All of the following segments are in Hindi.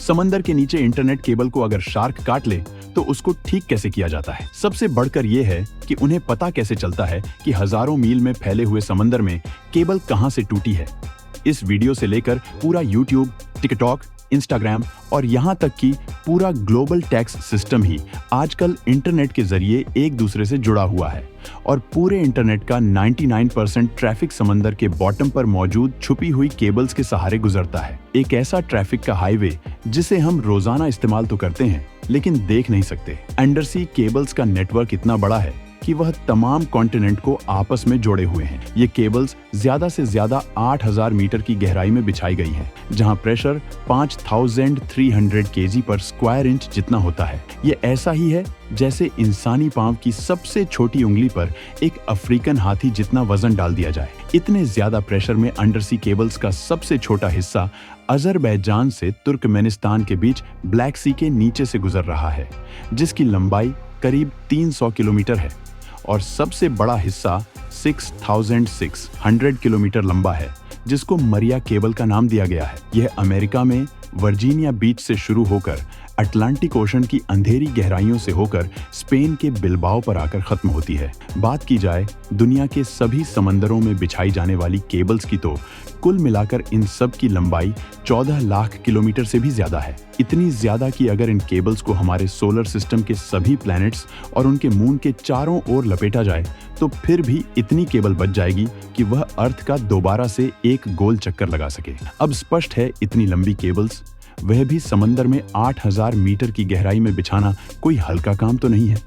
समंदर के नीचे इंटरनेट केबल को अगर शार्क काट ले तो उसको ठीक कैसे किया जाता है। सबसे बढ़कर यह है कि उन्हें पता कैसे चलता है कि हजारों मील में फैले हुए समंदर में केबल कहां से टूटी है। इस वीडियो से लेकर पूरा यूट्यूब, टिकटॉक, इंस्टाग्राम और यहाँ तक कि पूरा ग्लोबल टैक्स सिस्टम ही आजकल इंटरनेट के जरिए एक दूसरे से जुड़ा हुआ है और पूरे इंटरनेट का 99% ट्रैफिक समंदर के बॉटम पर मौजूद छुपी हुई केबल्स के सहारे गुजरता है। एक ऐसा ट्रैफिक का हाईवे जिसे हम रोजाना इस्तेमाल तो करते हैं लेकिन देख नहीं सकते। अंडरसी केबल्स का नेटवर्क इतना बड़ा है कि वह तमाम कॉन्टिनेंट को आपस में जोड़े हुए हैं। ये केबल्स ज्यादा से ज्यादा 8000 मीटर की गहराई में बिछाई गई हैं, जहां प्रेशर 5300 kg पर स्क्वायर इंच जितना होता है। ये ऐसा ही है जैसे इंसानी पांव की सबसे छोटी उंगली पर एक अफ्रीकन हाथी जितना वजन डाल दिया जाए। इतने ज्यादा प्रेशर में अंडरसी केबल्स का सबसे छोटा हिस्सा अजरबैजान से तुर्कमेनिस्तान के बीच ब्लैक सी के नीचे से गुजर रहा है, जिसकी लंबाई करीब 300 किलोमीटर है और सबसे बड़ा हिस्सा 6600 किलोमीटर लंबा है, जिसको मरिया केबल का नाम दिया गया है। यह अमेरिका में वर्जीनिया बीच से शुरू होकर अटलांटिक ओशन की अंधेरी गहराइयों से होकर स्पेन के बिलबाओ पर आकर खत्म होती है। बात की जाए दुनिया के सभी समंदरों में बिछाई जाने वाली केबल्स की तो कुल मिलाकर इन सब की लंबाई 14 लाख किलोमीटर से भी ज्यादा है। इतनी ज्यादा कि अगर इन केबल्स को हमारे सोलर सिस्टम के सभी प्लैनेट्स और उनके मून के चारों ओर लपेटा जाए तो फिर भी इतनी केबल बच जाएगी कि वह अर्थ का दोबारा से एक गोल चक्कर लगा सके। अब स्पष्ट है इतनी लंबी केबल्स, वह भी समंदर में 8000 मीटर की गहराई में बिछाना कोई हल्का काम तो नहीं है।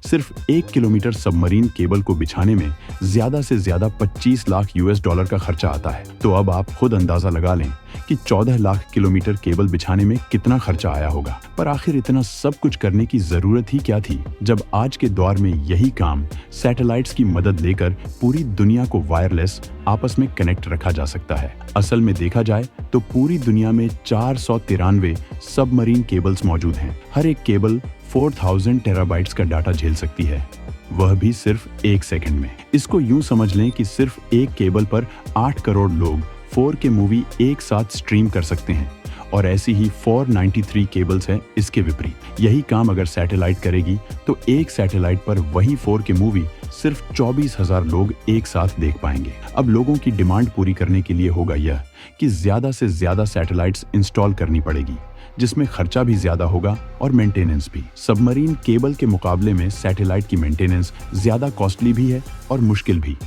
सिर्फ 1 किलोमीटर सबमरीन केबल को बिछाने में ज्यादा से ज्यादा 25 लाख $US का खर्चा आता है। तो अब आप खुद अंदाजा लगा लें कि 14 लाख किलोमीटर केबल बिछाने में कितना खर्चा आया होगा। पर आखिर इतना सब कुछ करने की जरूरत ही क्या थी, जब आज के दौर में यही काम सैटेलाइट्स की मदद लेकर पूरी दुनिया को वायरलेस आपस में कनेक्ट रखा जा सकता है। असल में देखा जाए तो पूरी दुनिया में 493 सबमरीन केबल्स मौजूद हैं। हर एक केबल 4000 टेराबाइट्स का डाटा झेल सकती है, वह भी सिर्फ 1 सेकंड में। इसको यूं समझ लें कि सिर्फ एक केबल पर 8 करोड़ लोग 4K मूवी एक साथ स्ट्रीम कर सकते हैं और ऐसी ही 493 केबल्स हैं इसके विपरीत। यही काम अगर सैटेलाइट करेगी तो एक सैटेलाइट पर वही 4K मूवी सिर्फ 24,000 लोग एक साथ देख पाएंगे। अब लोगों की डिमांड पूरी करने के लिए होगा यह कि ज्यादा से ज्यादा सैटेलाइट्स इंस्टॉल करनी पड़ेगी, जिसमें खर्चा भी ज्यादा होगा और मेंटेनेंस भी। सबमरीन केबल के मुकाबले में सैटेलाइट की मेंटेनेंस ज्यादा कॉस्टली भी है और मुश्किल भी।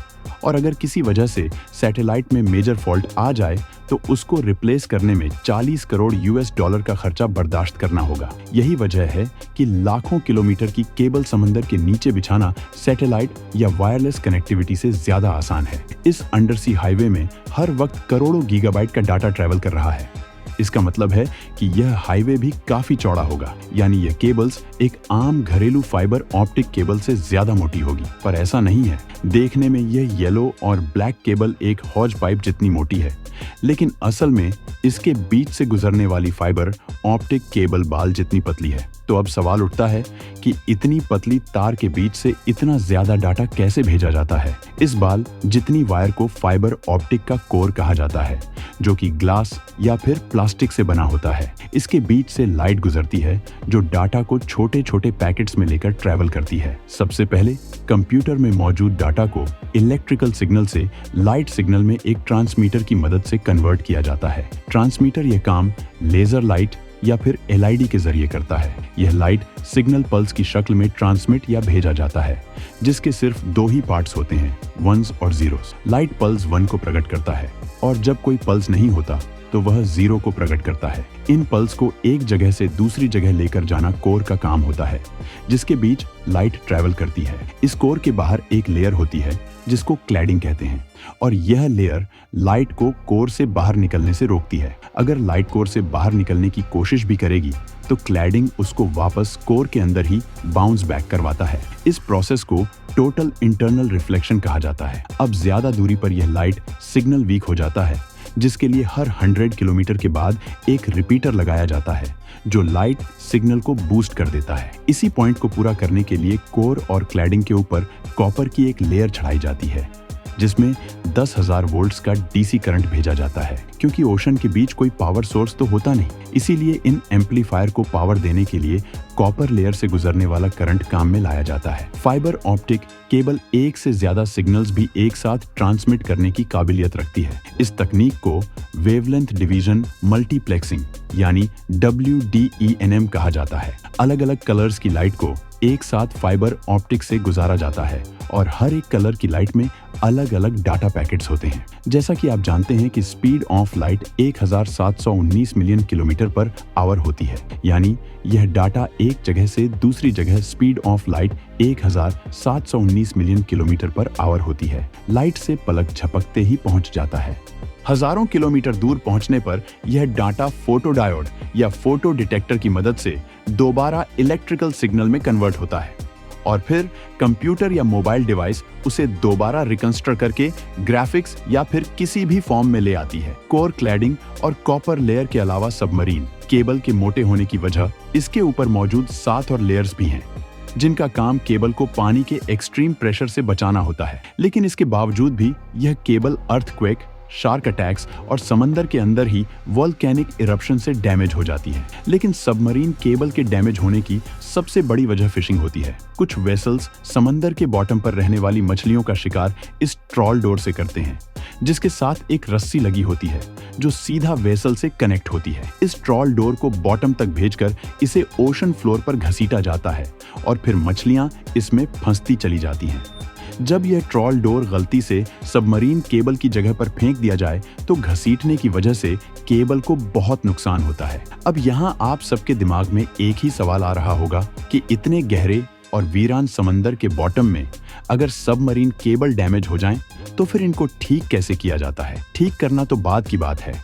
और अगर किसी वजह से सैटेलाइट में मेजर फॉल्ट आ जाए तो उसको रिप्लेस करने में 40 करोड़ $US का खर्चा बर्दाश्त करना होगा। यही वजह है कि लाखों किलोमीटर की केबल समंदर के नीचे बिछाना सैटेलाइट या वायरलेस कनेक्टिविटी से ज्यादा आसान है। इस अंडरसी हाईवे में हर वक्त करोड़ों गीगाबाइट का डाटा ट्रैवल कर रहा है। इसका मतलब है कि यह हाईवे भी काफी चौड़ा होगा, यानी यह केबल्स एक आम घरेलू फाइबर ऑप्टिक केबल से ज्यादा मोटी होगी। पर ऐसा नहीं है। देखने में यह येलो और ब्लैक केबल एक हौज पाइप जितनी मोटी है, लेकिन असल में इसके बीच से गुजरने वाली फाइबर ऑप्टिक केबल बाल जितनी पतली है। तो अब सवाल उठता है कि इतनी पतली तार के बीच से इतना ज्यादा डाटा कैसे भेजा जाता है। इस बाल जितनी वायर को फाइबर ऑप्टिक का कोर कहा जाता है, जो कि ग्लास या फिर प्लास्टिक से बना होता है। इसके बीच से लाइट गुजरती है जो डाटा को छोटे छोटे पैकेट्स में लेकर ट्रैवल करती है। सबसे पहले कंप्यूटर में मौजूद डाटा को इलेक्ट्रिकल सिग्नल से लाइट सिग्नल में एक ट्रांसमीटर की मदद से कन्वर्ट किया जाता है। ट्रांसमीटर यह काम लेजर लाइट या फिर LID के जरिए करता है। यह लाइट सिग्नल पल्स की शक्ल में ट्रांसमिट या भेजा जाता है, जिसके सिर्फ 2 ही पार्ट्स होते हैं, वंस और जीरोस। लाइट पल्स 1 को प्रकट करता है और जब कोई पल्स नहीं होता तो वह 0 को प्रकट करता है। इन पल्स को एक जगह से दूसरी जगह लेकर जाना कोर का काम होता है, जिसके बीच लाइट ट्रैवल करती है। इस कोर के बाहर एक लेयर होती है जिसको क्लैडिंग कहते हैं, और यह लेयर लाइट को कोर से बाहर निकलने से रोकती है। अगर लाइट कोर से बाहर निकलने की कोशिश भी करेगी तो क्लैडिंग उसको वापस कोर के अंदर ही बाउंस बैक करवाता है। इस प्रोसेस को टोटल इंटरनल रिफ्लेक्शन कहा जाता है। अब ज्यादा दूरी पर यह लाइट सिग्नल वीक हो जाता है, जिसके लिए हर 100 किलोमीटर के बाद एक रिपीटर लगाया जाता है जो लाइट सिग्नल को बूस्ट कर देता है। इसी पॉइंट को पूरा करने के लिए कोर और क्लैडिंग के ऊपर कॉपर की एक लेयर चढ़ाई जाती है। जिसमें 10,000 वोल्ट्स का डीसी करंट भेजा जाता है। क्योंकि ओशन के बीच कोई पावर सोर्स तो होता नहीं, इसीलिए इन एम्पलीफायर को पावर देने के लिए कॉपर लेयर से गुजरने वाला करंट काम में लाया जाता है। फाइबर ऑप्टिक केबल एक से ज्यादा सिग्नल्स भी एक साथ ट्रांसमिट करने की काबिलियत रखती है। इस तकनीक को वेवलेंथ डिवीजन मल्टीप्लेक्सिंग यानी WDENM कहा जाता है। अलग अलग कलर्स की लाइट को एक साथ फाइबर ऑप्टिक से गुजारा जाता है और हर एक कलर की लाइट में अलग अलग डाटा पैकेट्स होते हैं। जैसा कि आप जानते हैं कि speed of light 1719 million kilometre per hour होती है, यानी यह डाटा एक जगह से दूसरी जगह speed of light 1719 million kilometre per hour होती है। लाइट से पलक झपकते ही पहुंच जाता है। हजारों किलोमीटर दूर पहुंचने पर यह डाटा फोटोडायोड या फोटो डिटेक्टर की मदद से दोबारा इलेक्ट्रिकल सिग्नल में कन्वर्ट होता है और फिर कंप्यूटर या मोबाइल डिवाइस उसे दोबारा रिकंस्ट्रक्ट करके ग्राफिक्स या फिर किसी भी फॉर्म में ले आती है। कोर क्लैडिंग और कॉपर लेयर के अलावा सबमरीन केबल के मोटे होने की वजह इसके ऊपर मौजूद 7 और लेयर्स भी हैं, जिनका काम केबल को पानी के एक्सट्रीम प्रेशर से बचाना होता है। लेकिन इसके बावजूद भी यह केबल अर्थक्वेक, शार्क अटैक्स और समंदर के अंदर ही वोल्केनिक इरप्शन से डैमेज हो जाती है। लेकिन सबमरीन केबल के डैमेज होने की सबसे बड़ी वजह फिशिंग होती है। कुछ वेसल्स समंदर के बॉटम पर रहने वाली मछलियों का शिकार इस ट्रॉल डोर से करते हैं, जिसके साथ एक रस्सी लगी होती है जो सीधा वेसल से कनेक्ट होती है। इस ट्रॉल डोर को बॉटम तक भेजकर इसे ओशन फ्लोर पर घसीटा जाता है और फिर मछलियां इसमें फंसती चली जाती हैं। जब यह ट्रॉल डोर गलती से सबमरीन केबल की जगह पर फेंक दिया जाए तो घसीटने की वजह से केबल को बहुत नुकसान होता है। अब यहाँ आप सबके दिमाग में एक ही सवाल आ रहा होगा कि इतने गहरे और वीरान समंदर के बॉटम में अगर सबमरीन केबल डैमेज हो जाएं, तो फिर इनको ठीक कैसे किया जाता है? ठीक करना तो बाद की बात है,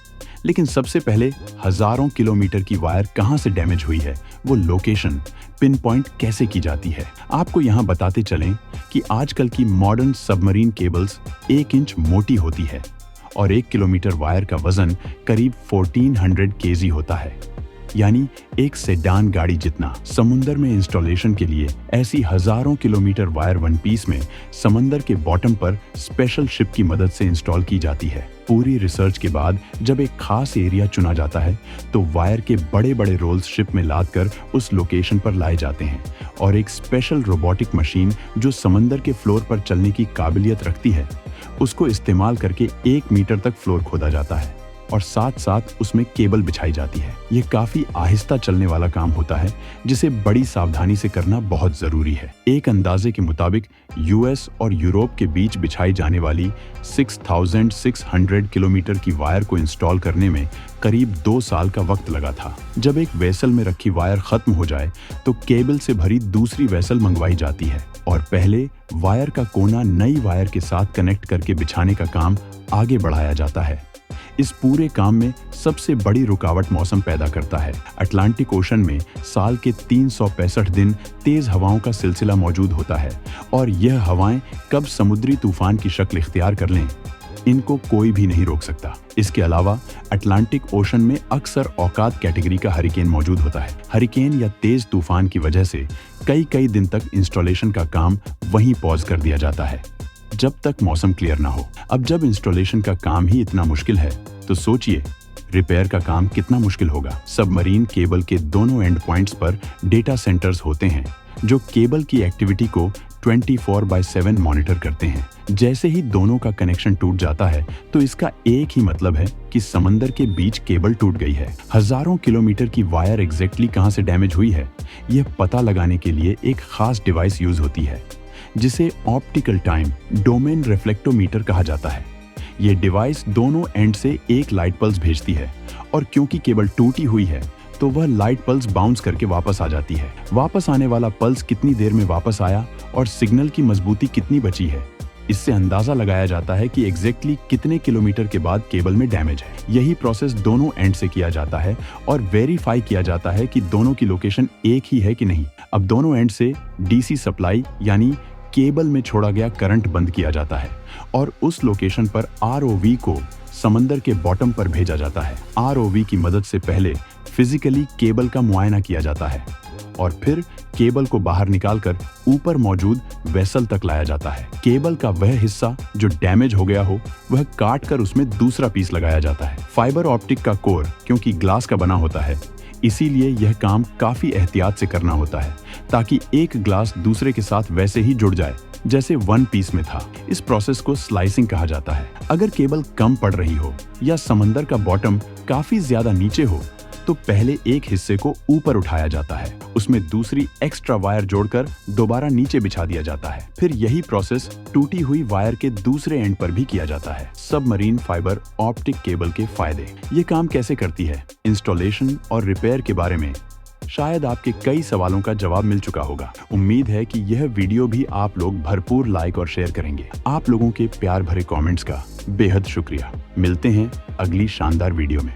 लेकिन सबसे पहले हजारों किलोमीटर की वायर कहां से डैमेज हुई है, वो लोकेशन पिन पॉइंट कैसे की जाती है। आपको यहां बताते चलें कि आजकल की मॉडर्न सबमरीन केबल्स 1 इंच मोटी होती है और 1 किलोमीटर वायर का वजन करीब 1400 kg होता है, यानी एक सेडान गाड़ी जितना। समुंदर में इंस्टॉलेशन के लिए ऐसी हजारों किलोमीटर वायर वन पीस में समंदर के बॉटम पर स्पेशल शिप की मदद से इंस्टॉल की जाती है। पूरी रिसर्च के बाद जब एक खास एरिया चुना जाता है तो वायर के बड़े बड़े रोल्स शिप में लाद कर उस लोकेशन पर लाए जाते हैं और एक स्पेशल रोबोटिक मशीन जो समंदर के फ्लोर पर चलने की काबिलियत रखती है, उसको इस्तेमाल करके 1 मीटर तक फ्लोर खोदा जाता है और साथ साथ उसमें केबल बिछाई जाती है। ये काफी आहिस्ता चलने वाला काम होता है, जिसे बड़ी सावधानी से करना बहुत जरूरी है। एक अंदाजे के मुताबिक यूएस और यूरोप के बीच बिछाई जाने वाली 6600 किलोमीटर की वायर को इंस्टॉल करने में करीब 2 साल का वक्त लगा था। जब एक वेसल में रखी वायर खत्म हो जाए तो केबल से भरी दूसरी वेसल मंगवाई जाती है और पहले वायर का कोना नई वायर के साथ कनेक्ट करके बिछाने का काम आगे बढ़ाया जाता है। इस पूरे काम में सबसे बड़ी रुकावट मौसम पैदा करता है। अटलांटिक ओशन में साल के 365 दिन तेज हवाओं का सिलसिला मौजूद होता है और यह हवाएं कब समुद्री तूफान की शक्ल इख्तियार कर लें, इनको कोई भी नहीं रोक सकता। इसके अलावा अटलांटिक ओशन में अक्सर औकात कैटेगरी का हरिकेन मौजूद होता है। हरिकेन या तेज तूफान की वजह से कई दिन तक इंस्टॉलेशन का काम वहीं पॉज कर दिया जाता है जब तक मौसम क्लियर ना हो। अब जब इंस्टॉलेशन का काम ही इतना मुश्किल है तो सोचिए रिपेयर का काम कितना मुश्किल होगा। सबमरीन केबल के दोनों एंड पॉइंट्स पर डेटा सेंटर्स होते हैं जो केबल की एक्टिविटी को 24/7 मॉनिटर करते हैं। जैसे ही दोनों का कनेक्शन टूट जाता है तो इसका एक ही मतलब है कि समंदर के बीच केबल टूट गई है। हजारों किलोमीटर की वायर एग्जैक्टली कहां से डैमेज हुई है, यह पता लगाने के लिए एक खास डिवाइस यूज होती है जिसे ऑप्टिकल टाइम डोमेन रिफ्लेक्टोमीटर कहा जाता है। ये डिवाइस दोनों एंड से एक लाइट पल्स भेजती है और क्योंकि केबल टूटी हुई है तो वह लाइट पल्स बाउंस करके वापस आ जाती है। वापस आने वाला पल्स कितनी देर में वापस आया और सिग्नल की मजबूती कितनी बची है, इससे अंदाजा लगाया जाता है कि एग्जैक्टली कितने किलोमीटर के बाद केबल में डैमेज है। यही प्रोसेस दोनों एंड से किया जाता है और वेरीफाई किया जाता है कि दोनों की लोकेशन एक ही है कि नहीं। अब दोनों एंड से डीसी सप्लाई यानी केबल में छोड़ा गया करंट बंद किया जाता है और उस लोकेशन पर आरओवी को समंदर के बॉटम पर भेजा जाता है। आरओवी की मदद से पहले फिजिकली केबल का मुआयना किया जाता है और फिर केबल को बाहर निकालकर ऊपर मौजूद वेसल तक लाया जाता है। केबल का वह हिस्सा जो डैमेज हो गया हो वह काट कर उसमें दूसरा पीस लगाया जाता है। फाइबर ऑप्टिक का कोर क्योंकि ग्लास का बना होता है, इसीलिए यह काम काफी एहतियात से करना होता है ताकि एक ग्लास दूसरे के साथ वैसे ही जुड़ जाए जैसे वन पीस में था। इस प्रोसेस को स्लाइसिंग कहा जाता है। अगर केबल कम पड़ रही हो या समंदर का बॉटम काफी ज्यादा नीचे हो तो पहले एक हिस्से को ऊपर उठाया जाता है, उसमें दूसरी एक्स्ट्रा वायर जोड़कर दोबारा नीचे बिछा दिया जाता है। फिर यही प्रोसेस टूटी हुई वायर के दूसरे एंड पर भी किया जाता है। सबमरीन फाइबर ऑप्टिक केबल के फायदे। ये काम कैसे करती है, इंस्टॉलेशन और रिपेयर के बारे में शायद आपके कई सवालों का जवाब मिल चुका होगा। उम्मीद है कि यह वीडियो भी आप लोग भरपूर लाइक और शेयर करेंगे। आप लोगों के प्यार भरे कमेंट्स का बेहद शुक्रिया। मिलते हैं अगली शानदार वीडियो में।